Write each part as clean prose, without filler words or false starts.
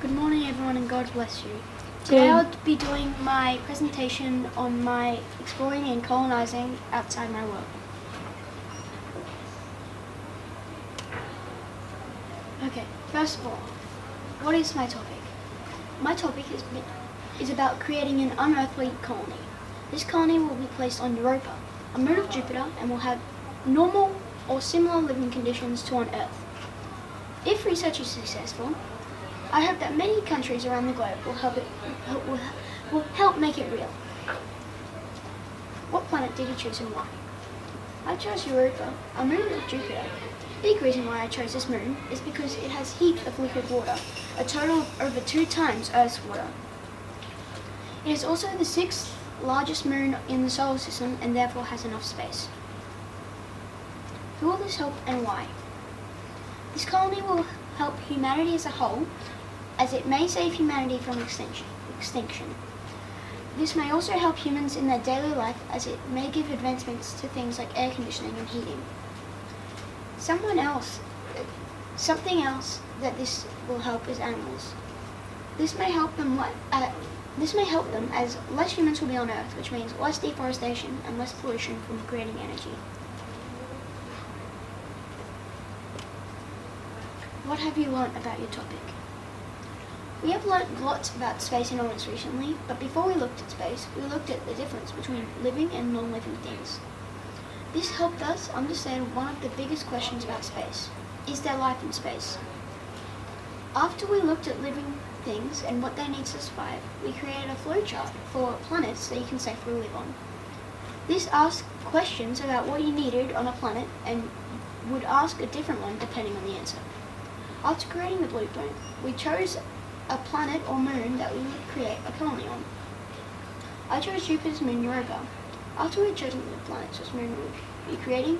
Good morning everyone and God bless you. Today I'll be doing my presentation on my exploring and colonizing outside my work. Okay, first of all, what is my topic? My topic is about creating an unearthly colony. This colony will be placed on Europa, a moon of Jupiter, and will have normal or similar living conditions to on Earth. If research is successful, I hope that many countries around the globe will help make it real. What planet did you choose and why? I chose Europa, a moon of Jupiter. The big reason why I chose this moon is because it has heaps of liquid water, a total of over 2 times Earth's water. It is also the 6th largest moon in the solar system and therefore has enough space. Who will this help and why? This colony will help humanity as a whole, as it may save humanity from extinction. This may also help humans in their daily life, as it may give advancements to things like air conditioning and heating. Something else that this will help is animals. This may help them as less humans will be on Earth, which means less deforestation and less pollution from creating energy. What have you learnt about your topic? We have learnt lots about space and illness recently, but before we looked at space, we looked at the difference between living and non-living things. This helped us understand one of the biggest questions about space. Is there life in space? After we looked at living things and what they need to survive, we created a flowchart for planets that you can safely live on. This asked questions about what you needed on a planet and would ask a different one depending on the answer. After creating the blueprint, we chose a planet or moon that we would create a colony on. I chose Jupiter's moon Europa. After we had chosen the planets whose moon we created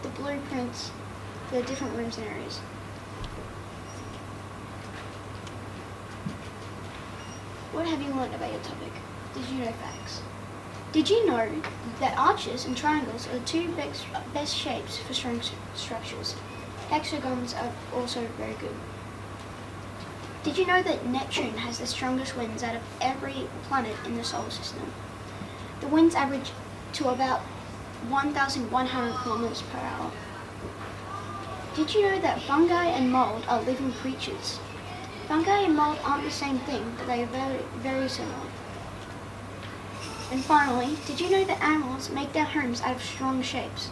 the blueprints for the different rooms and areas. What have you learned about your topic? Did you know facts? Did you know that arches and triangles are the two best shapes for strong structures? Hexagons are also very good. Did you know that Neptune has the strongest winds out of every planet in the solar system? The winds average to about 1,100 kilometers per hour. Did you know that fungi and mold are living creatures? Fungi and mold aren't the same thing, but they are very, very similar. And finally, did you know that animals make their homes out of strong shapes?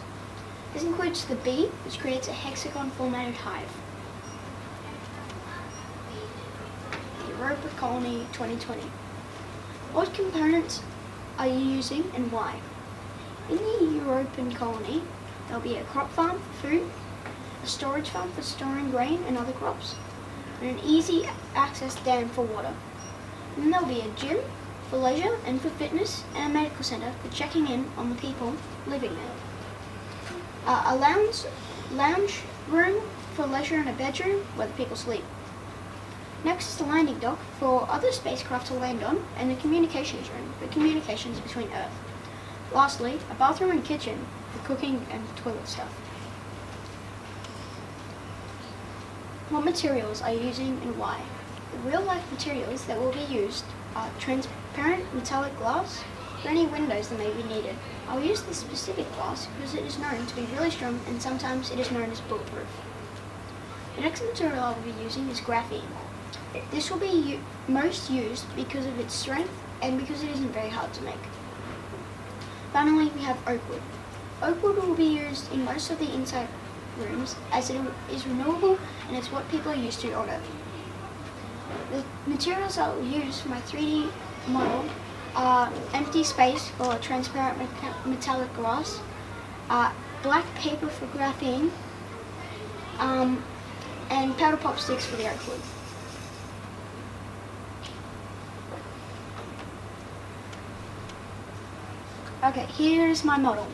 This includes the bee, which creates a hexagon-formatted hive. The Europa Colony 2020. What components are you using and why? In the European colony, there will be a crop farm for food, a storage farm for storing grain and other crops, and an easy access dam for water. And then there will be a gym for leisure and for fitness, and a medical centre for checking in on the people living there. A lounge room for leisure and a bedroom where the people sleep. Next is the landing dock for other spacecraft to land on, and the communications room for communications between Earth. Lastly, a bathroom and kitchen for cooking and toilet stuff. What materials are you using and why? The real-life materials that will be used are transparent metallic glass for any windows that may be needed. I'll use this specific glass because it is known to be really strong and sometimes it is known as bulletproof. The next material I will be using is graphene. This will be most used because of its strength and because it isn't very hard to make. Finally, we have oak wood. Oak wood will be used in most of the inside rooms as it is renewable and it's what people are used to on Earth. The materials I will use for my 3D model are empty space for transparent metallic glass, black paper for graphene, and powder pop sticks for the oak wood. Okay, here is my model.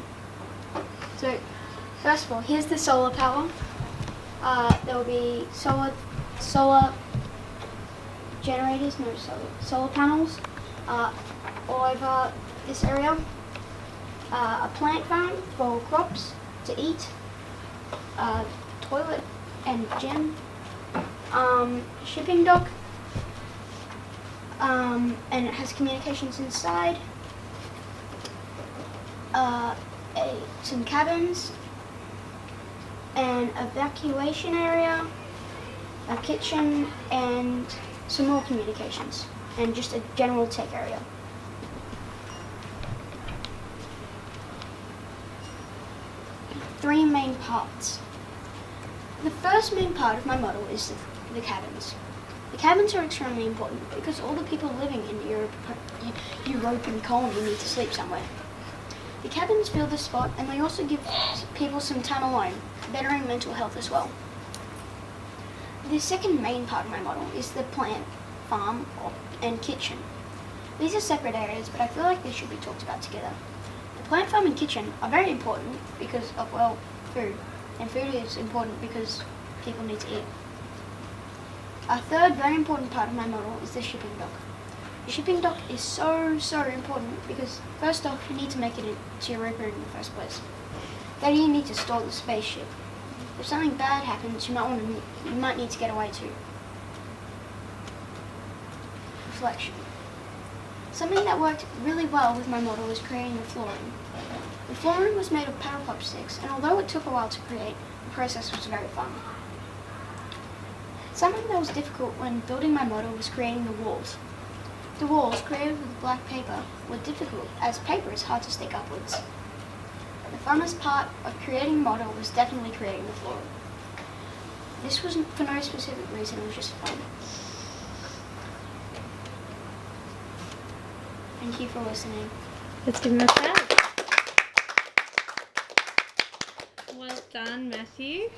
So, first of all, here's the solar power. There will be solar generators, solar panels all over this area. A plant farm for crops to eat, toilet and gym, shipping dock, and it has communications inside, some cabins, an evacuation area, a kitchen, and some more communications, and just a general tech area. Three main parts. The first main part of my model is the cabins. The cabins are extremely important because all the people living in the European colony need to sleep somewhere. The cabins fill the spot, and they also give people some time alone, bettering mental health as well. The second main part of my model is the plant, farm, and kitchen. These are separate areas, but I feel like they should be talked about together. The plant, farm, and kitchen are very important because of, well, food. And food is important because people need to eat. A third very important part of my model is the shipping dock. The shipping dock is so important because first off, you need to make it to Europa in the first place. Then you need to store the spaceship. If something bad happens, you might need to get away too. Reflection. Something that worked really well with my model was creating the flooring. The flooring was made of paracord sticks, and although it took a while to create, the process was very fun. Something that was difficult when building my model was creating the walls. The walls, created with black paper, were difficult as paper is hard to stick upwards. The funnest part of creating a model was definitely creating the floor. This was for no specific reason, it was just fun. Thank you for listening. Let's give him a clap. Well done, Matthew.